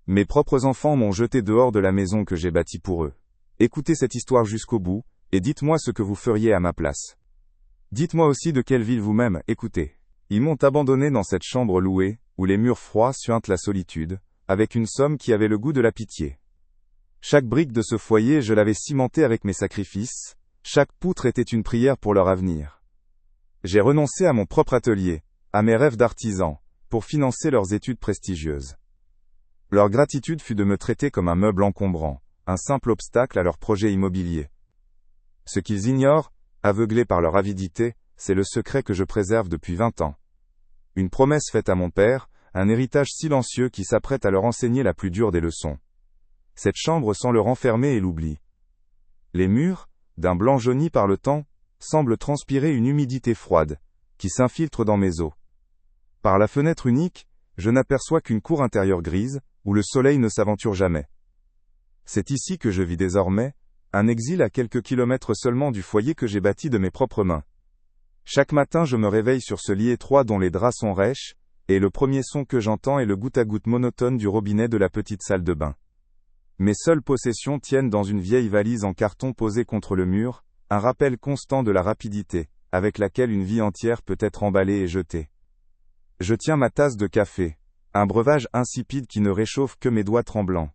Mes propres enfants m'ont jeté dehors de la maison que j'ai bâtie pour eux. Écoutez cette histoire jusqu'au bout, et dites-moi ce que vous feriez à ma place. Dites-moi aussi de quelle ville vous-même, écoutez. Ils m'ont abandonné dans cette chambre louée, où les murs froids suintent la solitude, avec une somme qui avait le goût de la pitié. Chaque brique de ce foyer je l'avais cimentée avec mes sacrifices, chaque poutre était une prière pour leur avenir. J'ai renoncé à mon propre atelier, à mes rêves d'artisan, pour financer leurs études prestigieuses. Leur gratitude fut de me traiter comme un meuble encombrant, un simple obstacle à leur projet immobilier. Ce qu'ils ignorent, aveuglés par leur avidité, c'est le secret que je préserve depuis 20 ans. Une promesse faite à mon père, un héritage silencieux qui s'apprête à leur enseigner la plus dure des leçons. Cette chambre sent le renfermer et l'oubli. Les murs, d'un blanc jauni par le temps, semblent transpirer une humidité froide, qui s'infiltre dans mes os. Par la fenêtre unique, je n'aperçois qu'une cour intérieure grise, où le soleil ne s'aventure jamais. C'est ici que je vis désormais, un exil à quelques kilomètres seulement du foyer que j'ai bâti de mes propres mains. Chaque matin je me réveille sur ce lit étroit dont les draps sont rêches, et le premier son que j'entends est le goutte-à-goutte monotone du robinet de la petite salle de bain. Mes seules possessions tiennent dans une vieille valise en carton posée contre le mur, un rappel constant de la rapidité, avec laquelle une vie entière peut être emballée et jetée. Je tiens ma tasse de café, un breuvage insipide qui ne réchauffe que mes doigts tremblants.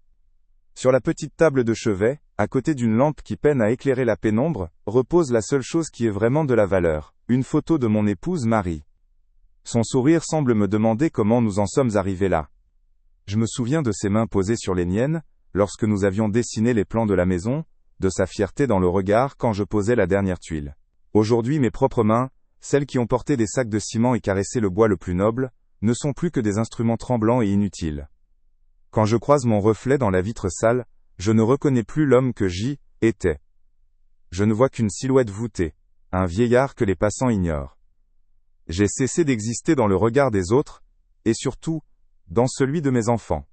Sur la petite table de chevet, à côté d'une lampe qui peine à éclairer la pénombre, repose la seule chose qui ait vraiment de la valeur, une photo de mon épouse Marie. Son sourire semble me demander comment nous en sommes arrivés là. Je me souviens de ses mains posées sur les miennes, lorsque nous avions dessiné les plans de la maison, de sa fierté dans le regard quand je posais la dernière tuile. Aujourd'hui mes propres mains, celles qui ont porté des sacs de ciment et caressé le bois le plus noble, ne sont plus que des instruments tremblants et inutiles. Quand je croise mon reflet dans la vitre sale, je ne reconnais plus l'homme que j'y étais. Je ne vois qu'une silhouette voûtée, un vieillard que les passants ignorent. J'ai cessé d'exister dans le regard des autres, et surtout, dans celui de mes enfants.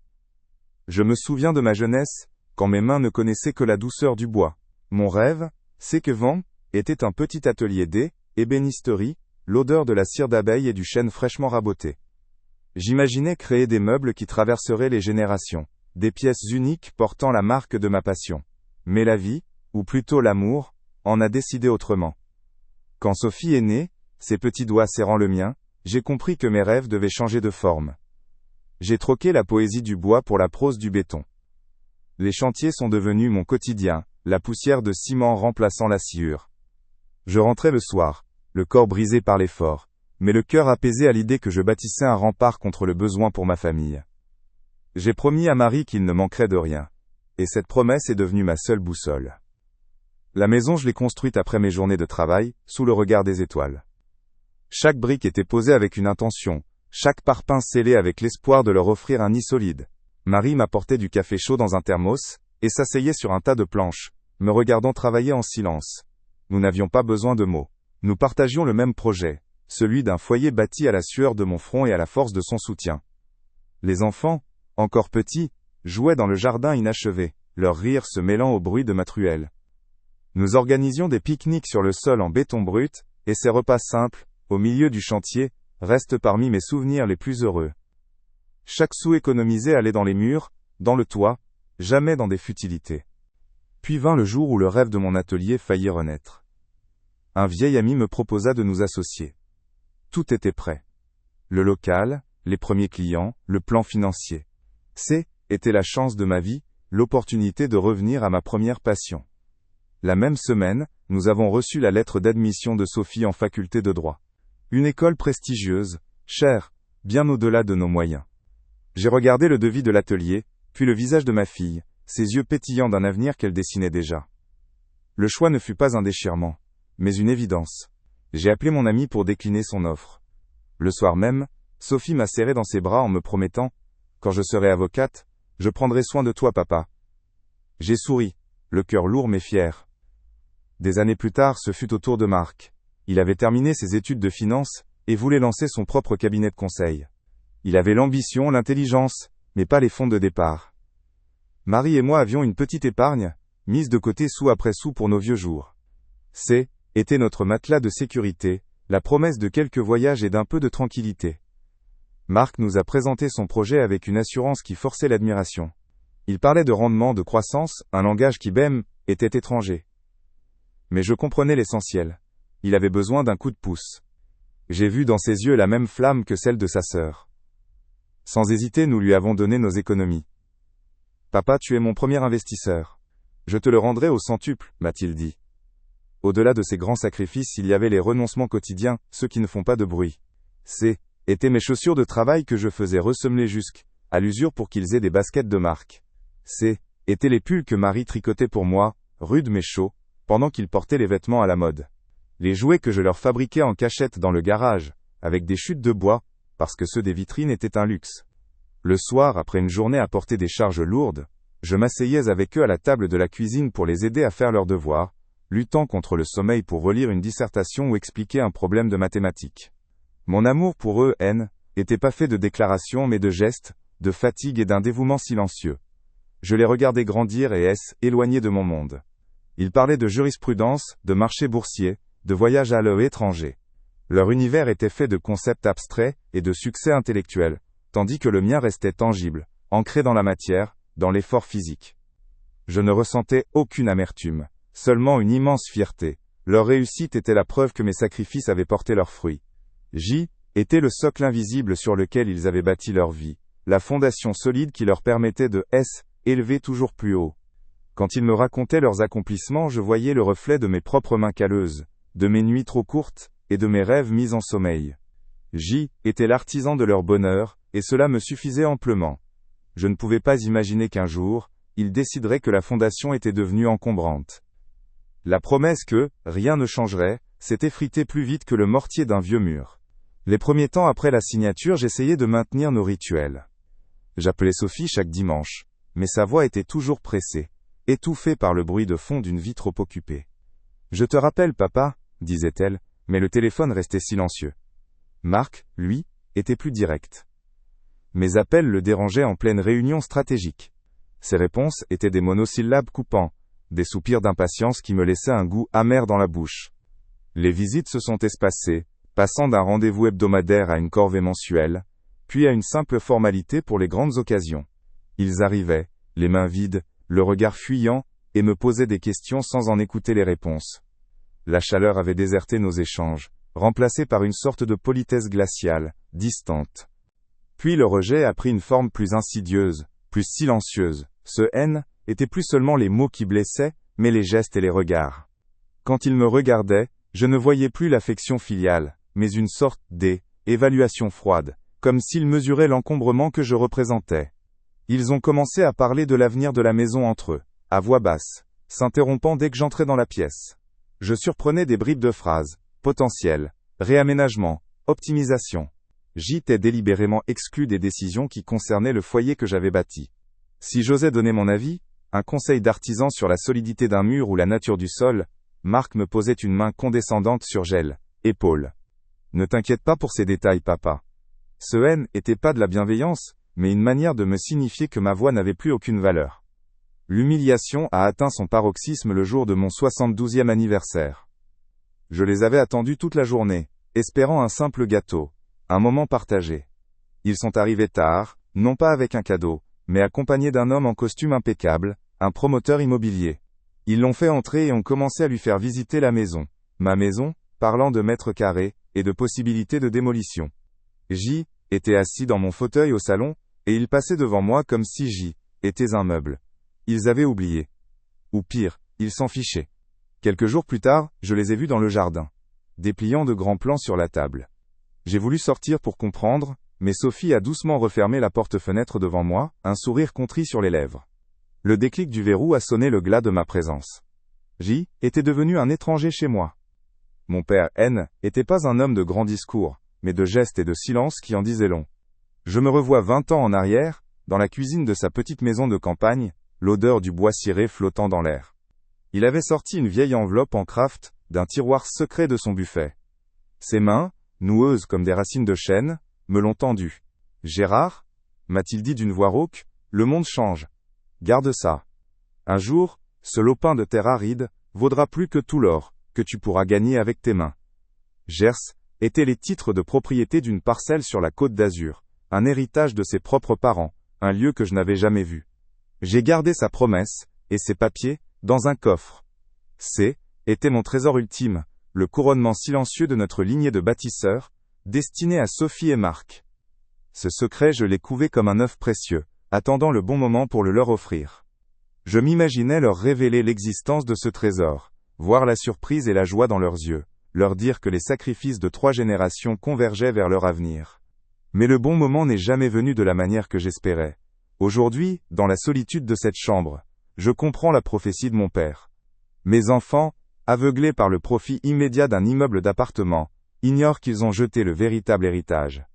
Je me souviens de ma jeunesse, quand mes mains ne connaissaient que la douceur du bois. Mon rêve, c'est que Van était un petit atelier d'ébénisterie, l'odeur de la cire d'abeille et du chêne fraîchement raboté. J'imaginais créer des meubles qui traverseraient les générations, des pièces uniques portant la marque de ma passion. Mais la vie, ou plutôt l'amour, en a décidé autrement. Quand Sophie est née, ses petits doigts serrant le mien, j'ai compris que mes rêves devaient changer de forme. J'ai troqué la poésie du bois pour la prose du béton. Les chantiers sont devenus mon quotidien, la poussière de ciment remplaçant la sciure. Je rentrais le soir, le corps brisé par l'effort, mais le cœur apaisé à l'idée que je bâtissais un rempart contre le besoin pour ma famille. J'ai promis à Marie qu'il ne manquerait de rien, et cette promesse est devenue ma seule boussole. La maison je l'ai construite après mes journées de travail, sous le regard des étoiles. Chaque brique était posée avec une intention, chaque parpaing scellé avec l'espoir de leur offrir un nid solide. Marie m'apportait du café chaud dans un thermos, et s'asseyait sur un tas de planches, me regardant travailler en silence. Nous n'avions pas besoin de mots. Nous partagions le même projet, celui d'un foyer bâti à la sueur de mon front et à la force de son soutien. Les enfants, encore petits, jouaient dans le jardin inachevé, leur rire se mêlant au bruit de ma truelle. Nous organisions des pique-niques sur le sol en béton brut, et ces repas simples, au milieu du chantier, restent parmi mes souvenirs les plus heureux. Chaque sou économisé allait dans les murs, dans le toit, jamais dans des futilités. Puis vint le jour où le rêve de mon atelier faillit renaître. Un vieil ami me proposa de nous associer. Tout était prêt. Le local, les premiers clients, le plan financier. Était la chance de ma vie, l'opportunité de revenir à ma première passion. La même semaine, nous avons reçu la lettre d'admission de Sophie en faculté de droit. Une école prestigieuse, chère, bien au-delà de nos moyens. J'ai regardé le devis de l'atelier, puis le visage de ma fille, ses yeux pétillants d'un avenir qu'elle dessinait déjà. Le choix ne fut pas un déchirement, mais une évidence. J'ai appelé mon ami pour décliner son offre. Le soir même, Sophie m'a serré dans ses bras en me promettant, « Quand je serai avocate, je prendrai soin de toi, papa. » J'ai souri, le cœur lourd mais fier. Des années plus tard, ce fut au tour de Marc. Il avait terminé ses études de finance, et voulait lancer son propre cabinet de conseil. Il avait l'ambition, l'intelligence, mais pas les fonds de départ. Marie et moi avions une petite épargne, mise de côté sou après sou pour nos vieux jours. Était notre matelas de sécurité, la promesse de quelques voyages et d'un peu de tranquillité. Marc nous a présenté son projet avec une assurance qui forçait l'admiration. Il parlait de rendement, de croissance, un langage qui, était étranger. Mais je comprenais l'essentiel. Il avait besoin d'un coup de pouce. J'ai vu dans ses yeux la même flamme que celle de sa sœur. Sans hésiter, nous lui avons donné nos économies. Papa, tu es mon premier investisseur. Je te le rendrai au centuple, m'a-t-il dit. Au-delà de ces grands sacrifices, il y avait les renoncements quotidiens, ceux qui ne font pas de bruit. Étaient mes chaussures de travail que je faisais ressemeler à l'usure pour qu'ils aient des baskets de marque. Étaient les pulls que Marie tricotait pour moi, rudes mais chauds, pendant qu'ils portaient les vêtements à la mode. Les jouets que je leur fabriquais en cachette dans le garage, avec des chutes de bois, parce que ceux des vitrines étaient un luxe. Le soir, après une journée à porter des charges lourdes, je m'asseyais avec eux à la table de la cuisine pour les aider à faire leurs devoirs, luttant contre le sommeil pour relire une dissertation ou expliquer un problème de mathématiques. Mon amour pour eux, n'était pas fait de déclarations mais de gestes, de fatigue et d'un dévouement silencieux. Je les regardais grandir et éloignés de mon monde. Ils parlaient de jurisprudence, de marché boursier, de voyages à l'étranger. Leur univers était fait de concepts abstraits et de succès intellectuels, tandis que le mien restait tangible, ancré dans la matière, dans l'effort physique. Je ne ressentais aucune amertume, seulement une immense fierté. Leur réussite était la preuve que mes sacrifices avaient porté leurs fruits. Était le socle invisible sur lequel ils avaient bâti leur vie, la fondation solide qui leur permettait de élever toujours plus haut. Quand ils me racontaient leurs accomplissements, je voyais le reflet de mes propres mains calleuses, de mes nuits trop courtes, et de mes rêves mis en sommeil. Était l'artisan de leur bonheur, et cela me suffisait amplement. Je ne pouvais pas imaginer qu'un jour, ils décideraient que la fondation était devenue encombrante. La promesse que rien ne changerait s'est effritée plus vite que le mortier d'un vieux mur. Les premiers temps après la signature, j'essayais de maintenir nos rituels. J'appelais Sophie chaque dimanche, mais sa voix était toujours pressée, étouffée par le bruit de fond d'une vie trop occupée. « Je te rappelle, papa, » disait-elle, mais le téléphone restait silencieux. Marc, lui, était plus direct. Mes appels le dérangeaient en pleine réunion stratégique. Ses réponses étaient des monosyllabes coupants, des soupirs d'impatience qui me laissaient un goût amer dans la bouche. Les visites se sont espacées, passant d'un rendez-vous hebdomadaire à une corvée mensuelle, puis à une simple formalité pour les grandes occasions. Ils arrivaient, les mains vides, le regard fuyant, et me posaient des questions sans en écouter les réponses. La chaleur avait déserté nos échanges, remplacée par une sorte de politesse glaciale, distante. Puis le rejet a pris une forme plus insidieuse, plus silencieuse. Ce était plus seulement les mots qui blessaient, mais les gestes et les regards. Quand ils me regardaient, je ne voyais plus l'affection filiale, mais une sorte d'évaluation froide, comme s'ils mesuraient l'encombrement que je représentais. Ils ont commencé à parler de l'avenir de la maison entre eux, à voix basse, s'interrompant dès que j'entrais dans la pièce. Je surprenais des bribes de phrases, potentiel, réaménagement, optimisation. J'étais délibérément exclu des décisions qui concernaient le foyer que j'avais bâti. Si j'osais donner mon avis, un conseil d'artisan sur la solidité d'un mur ou la nature du sol, Marc me posait une main condescendante sur épaule. Ne t'inquiète pas pour ces détails, papa. Ce était pas de la bienveillance, mais une manière de me signifier que ma voix n'avait plus aucune valeur. L'humiliation a atteint son paroxysme le jour de mon 72e anniversaire. Je les avais attendus toute la journée, espérant un simple gâteau, un moment partagé. Ils sont arrivés tard, non pas avec un cadeau, mais accompagnés d'un homme en costume impeccable, un promoteur immobilier. Ils l'ont fait entrer et ont commencé à lui faire visiter la maison. Ma maison, parlant de mètres carrés, et de possibilités de démolition. Était assis dans mon fauteuil au salon, et il passait devant moi comme si était un meuble. Ils avaient oublié. Ou pire, ils s'en fichaient. Quelques jours plus tard, je les ai vus dans le jardin, dépliant de grands plans sur la table. J'ai voulu sortir pour comprendre, mais Sophie a doucement refermé la porte-fenêtre devant moi, un sourire contrit sur les lèvres. Le déclic du verrou a sonné le glas de ma présence. Était devenu un étranger chez moi. Mon père, était pas un homme de grands discours, mais de gestes et de silence qui en disaient long. Je me revois 20 ans en arrière, dans la cuisine de sa petite maison de campagne, l'odeur du bois ciré flottant dans l'air. Il avait sorti une vieille enveloppe en craft, d'un tiroir secret de son buffet. Ses mains, noueuses comme des racines de chêne, me l'ont tendue. « Gérard » m'a-t-il dit d'une voix rauque, « le monde change. Garde ça. Un jour, ce lopin de terre aride, vaudra plus que tout l'or, que tu pourras gagner avec tes mains. » Gers étaient les titres de propriété d'une parcelle sur la Côte d'Azur, un héritage de ses propres parents, un lieu que je n'avais jamais vu. J'ai gardé sa promesse, et ses papiers, dans un coffre. Était mon trésor ultime, le couronnement silencieux de notre lignée de bâtisseurs, destiné à Sophie et Marc. Ce secret je l'ai couvé comme un œuf précieux, attendant le bon moment pour le leur offrir. Je m'imaginais leur révéler l'existence de ce trésor, voir la surprise et la joie dans leurs yeux, leur dire que les sacrifices de 3 générations convergeaient vers leur avenir. Mais le bon moment n'est jamais venu de la manière que j'espérais. Aujourd'hui, dans la solitude de cette chambre, je comprends la prophétie de mon père. Mes enfants, aveuglés par le profit immédiat d'un immeuble d'appartement, ignorent qu'ils ont jeté le véritable héritage.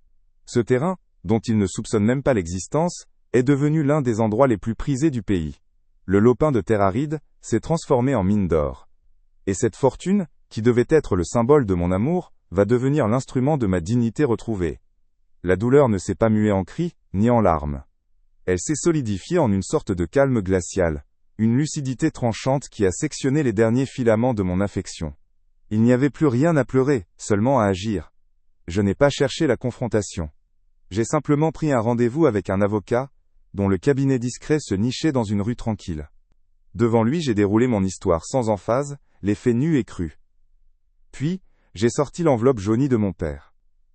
Ce terrain, dont ils ne soupçonnent même pas l'existence, est devenu l'un des endroits les plus prisés du pays. Le lopin de terre aride s'est transformé en mine d'or. Et cette fortune, qui devait être le symbole de mon amour, va devenir l'instrument de ma dignité retrouvée. La douleur ne s'est pas muée en cris, ni en larmes. Elle s'est solidifiée en une sorte de calme glacial, une lucidité tranchante qui a sectionné les derniers filaments de mon affection. Il n'y avait plus rien à pleurer, seulement à agir. Je n'ai pas cherché la confrontation. J'ai simplement pris un rendez-vous avec un avocat, dont le cabinet discret se nichait dans une rue tranquille. Devant lui, j'ai déroulé mon histoire sans emphase, les faits nus et crus. Puis, j'ai sorti l'enveloppe jaunie de mon père.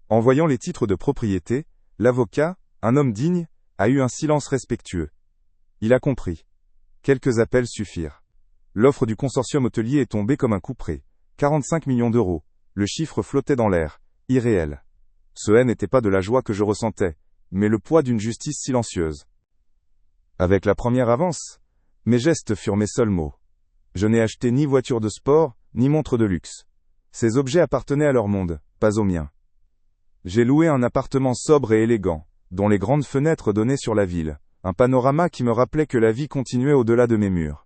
En voyant les titres de propriété, l'avocat, un homme digne, a eu un silence respectueux. Il a compris. Quelques appels suffirent. L'offre du consortium hôtelier est tombée comme un couperet. 45 millions d'euros. Le chiffre flottait dans l'air, irréel. Ce n'était pas de la joie que je ressentais, mais le poids d'une justice silencieuse. Avec la première avance, mes gestes furent mes seuls mots. Je n'ai acheté ni voiture de sport, ni montre de luxe. Ces objets appartenaient à leur monde, pas au mien. J'ai loué un appartement sobre et élégant, dont les grandes fenêtres donnaient sur la ville, un panorama qui me rappelait que la vie continuait au-delà de mes murs.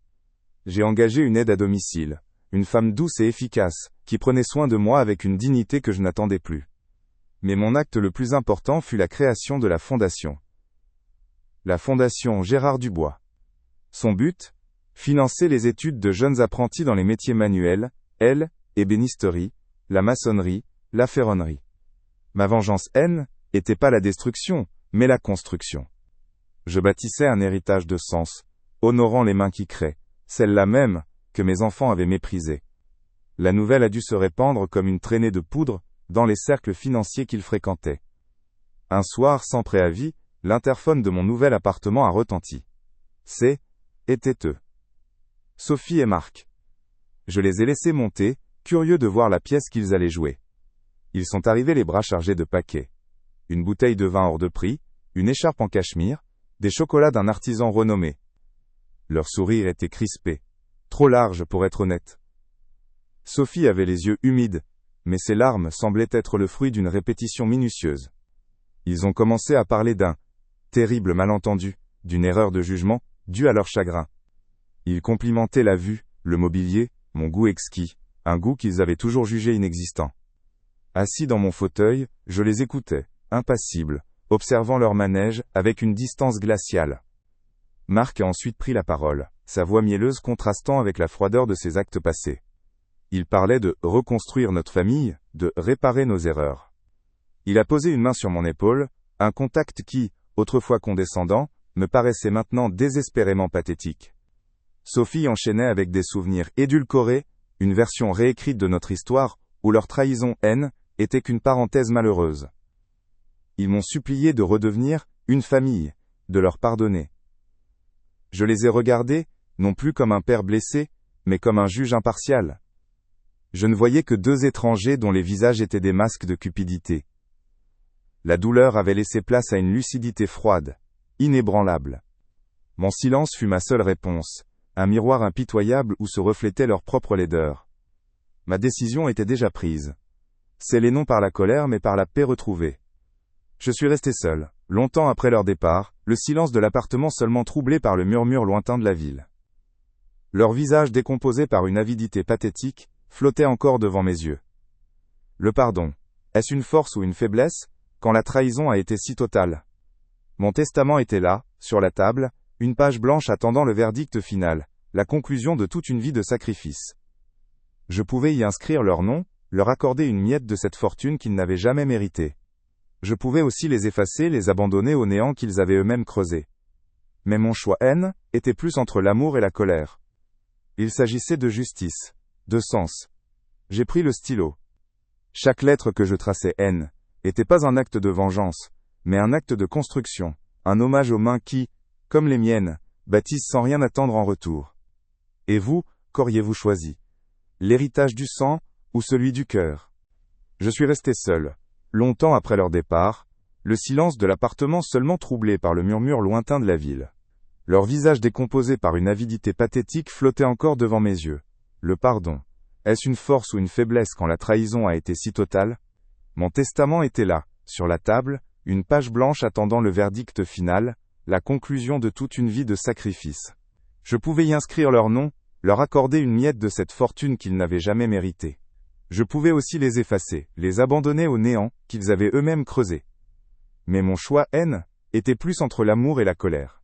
J'ai engagé une aide à domicile, une femme douce et efficace, qui prenait soin de moi avec une dignité que je n'attendais plus. Mais mon acte le plus important fut la création de la fondation. La fondation Gérard Dubois. Son but ? Financer les études de jeunes apprentis dans les métiers manuels, ébénisterie, la maçonnerie, la ferronnerie. Ma vengeance était pas la destruction, mais la construction. Je bâtissais un héritage de sens, honorant les mains qui créent, celles-là même, que mes enfants avaient méprisées. La nouvelle a dû se répandre comme une traînée de poudre, dans les cercles financiers qu'ils fréquentaient. Un soir, sans préavis, l'interphone de mon nouvel appartement a retenti. Étaient eux. Sophie et Marc. Je les ai laissés monter, curieux de voir la pièce qu'ils allaient jouer. Ils sont arrivés les bras chargés de paquets. Une bouteille de vin hors de prix, une écharpe en cachemire, des chocolats d'un artisan renommé. Leur sourire était crispé, trop large pour être honnête. Sophie avait les yeux humides, mais ses larmes semblaient être le fruit d'une répétition minutieuse. Ils ont commencé à parler d'un terrible malentendu, d'une erreur de jugement, due à leur chagrin. Ils complimentaient la vue, le mobilier, mon goût exquis, un goût qu'ils avaient toujours jugé inexistant. Assis dans mon fauteuil, je les écoutais, impassible, observant leur manège, avec une distance glaciale. Marc a ensuite pris la parole, sa voix mielleuse contrastant avec la froideur de ses actes passés. Il parlait de reconstruire notre famille, de réparer nos erreurs. Il a posé une main sur mon épaule, un contact qui, autrefois condescendant, me paraissait maintenant désespérément pathétique. Sophie enchaînait avec des souvenirs édulcorés, une version réécrite de notre histoire, où leur trahison était qu'une parenthèse malheureuse. Ils m'ont supplié de redevenir une famille, de leur pardonner. Je les ai regardés, non plus comme un père blessé, mais comme un juge impartial. Je ne voyais que 2 étrangers dont les visages étaient des masques de cupidité. La douleur avait laissé place à une lucidité froide, inébranlable. Mon silence fut ma seule réponse, un miroir impitoyable où se reflétait leur propre laideur. Ma décision était déjà prise. Scellée non par la colère mais par la paix retrouvée. Je suis resté seul, longtemps après leur départ, le silence de l'appartement seulement troublé par le murmure lointain de la ville. Leurs visages décomposés par une avidité pathétique, flottaient encore devant mes yeux. Le pardon, est-ce une force ou une faiblesse, quand la trahison a été si totale ? Mon testament était là, sur la table, une page blanche attendant le verdict final, la conclusion de toute une vie de sacrifice. Je pouvais y inscrire leur nom, leur accorder une miette de cette fortune qu'ils n'avaient jamais méritée. Je pouvais aussi les effacer, les abandonner au néant qu'ils avaient eux-mêmes creusé. Mais mon choix haine était plus entre l'amour et la colère. Il s'agissait de justice, de sens. J'ai pris le stylo. Chaque lettre que je traçais haine était pas un acte de vengeance, mais un acte de construction, un hommage aux mains qui, comme les miennes, bâtissent sans rien attendre en retour. Et vous, qu'auriez-vous choisi? L'héritage du sang ou celui du cœur? Je suis resté seul, longtemps après leur départ, le silence de l'appartement seulement troublé par le murmure lointain de la ville. Leur visage décomposé par une avidité pathétique flottait encore devant mes yeux. Le pardon. Est-ce une force ou une faiblesse quand la trahison a été si totale? Mon testament était là, sur la table, une page blanche attendant le verdict final, la conclusion de toute une vie de sacrifice. Je pouvais y inscrire leur nom, leur accorder une miette de cette fortune qu'ils n'avaient jamais méritée. Je pouvais aussi les effacer, les abandonner au néant qu'ils avaient eux-mêmes creusé. Mais mon choix haine était plus entre l'amour et la colère.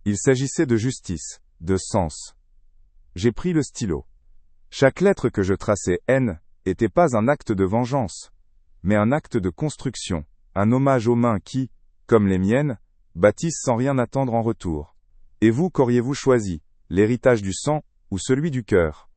Il s'agissait de justice, de sens. J'ai pris le stylo. Chaque lettre que je traçais haine était pas un acte de vengeance, mais un acte de construction, un hommage aux mains qui, comme les miennes, bâtissent sans rien attendre en retour. Et vous, qu'auriez-vous choisi, l'héritage du sang ou celui du cœur?